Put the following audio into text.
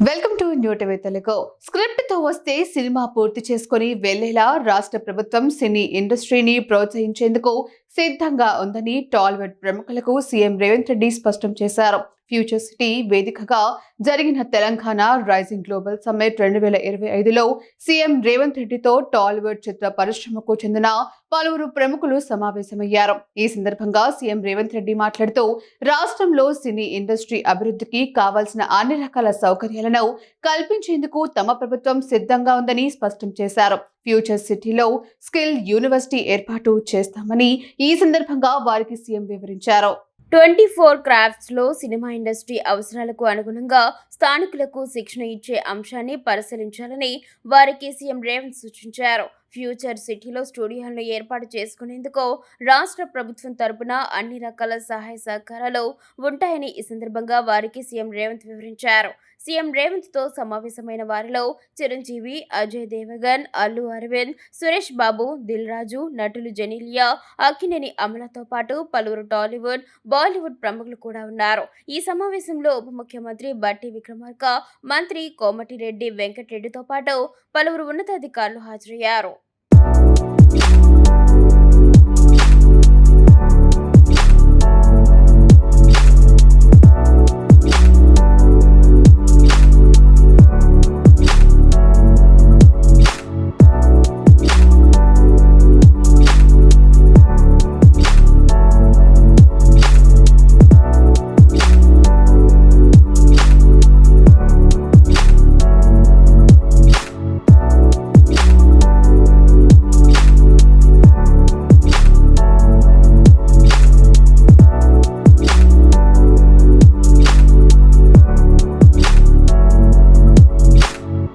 Welcome to new TV Telugu. Script తో వస్తే cinema పూర్తి చేసుకుని వెళ్లేలా రాష్ట్ర ప్రభుత్వం సినీ ఇండస్ట్రీని ప్రోత్సహించేందుకు సిద్ధంగా ఉందని టాలీవుడ్ ప్రముఖులకు సీఎం రేవంత్ రెడ్డి స్పష్టం చేశారు. ఫ్యూచర్ సిటీ వేదికగా జరిగిన తెలంగాణ రైజింగ్ గ్లోబల్ సమ్మిట్ 2025లో సీఎం రేవంత్ రెడ్డితో టాలీవుడ్ చిత్ర పరిశ్రమకు చెందిన పలువురు ప్రముఖులు సమావేశమయ్యారు. ఈ సందర్భంగా సీఎం రేవంత్ రెడ్డి మాట్లాడుతూ రాష్ట్రంలో సినీ ఇండస్ట్రీ అభివృద్ధికి కావాల్సిన అన్ని రకాల సౌకర్యాలను కల్పించేందుకు తమ ప్రభుత్వం సిద్ధంగా ఉందని స్పష్టం చేశారు. ఫ్యూచర్ సిటీలో స్కిల్ యూనివర్సిటీ ఏర్పాటు చేస్తామని ఈ సందర్భంగా వారికి సీఎం వివరించారు. 24 క్రాఫ్ట్స్లో సినిమా ఇండస్ట్రీ అవసరాలకు అనుగుణంగా స్థానికులకు శిక్షణ ఇచ్చే అంశాన్ని పరిశీలించాలని వారికి సీఎం రేవంత్ సూచించారు. ఫ్యూచర్ సిటీలో స్టూడియోలను ఏర్పాటు చేసుకునేందుకు రాష్ట్ర ప్రభుత్వం తరపున అన్ని రకాల సహాయ సహకారాలు ఉంటాయని ఈ సందర్భంగా వారికి సీఎం రేవంత్ వివరించారు. సీఎం రేవంత్తో సమావేశమైన వారిలో చిరంజీవి, అజయ్ దేవగన్, అల్లు అరవింద్, సురేష్ బాబు, దిల్ రాజు, నటులు జెనీలియా, అక్కినేని అమలతో పాటు పలువురు టాలీవుడ్, బాలీవుడ్ ప్రముఖులు కూడా ఉన్నారు. ఈ సమావేశంలో ఉప ముఖ్యమంత్రి బట్టి విక్రమార్క, మంత్రి కోమటిరెడ్డి వెంకటరెడ్డితో పాటు పలువురు ఉన్నతాధికారులు హాజరయ్యారు.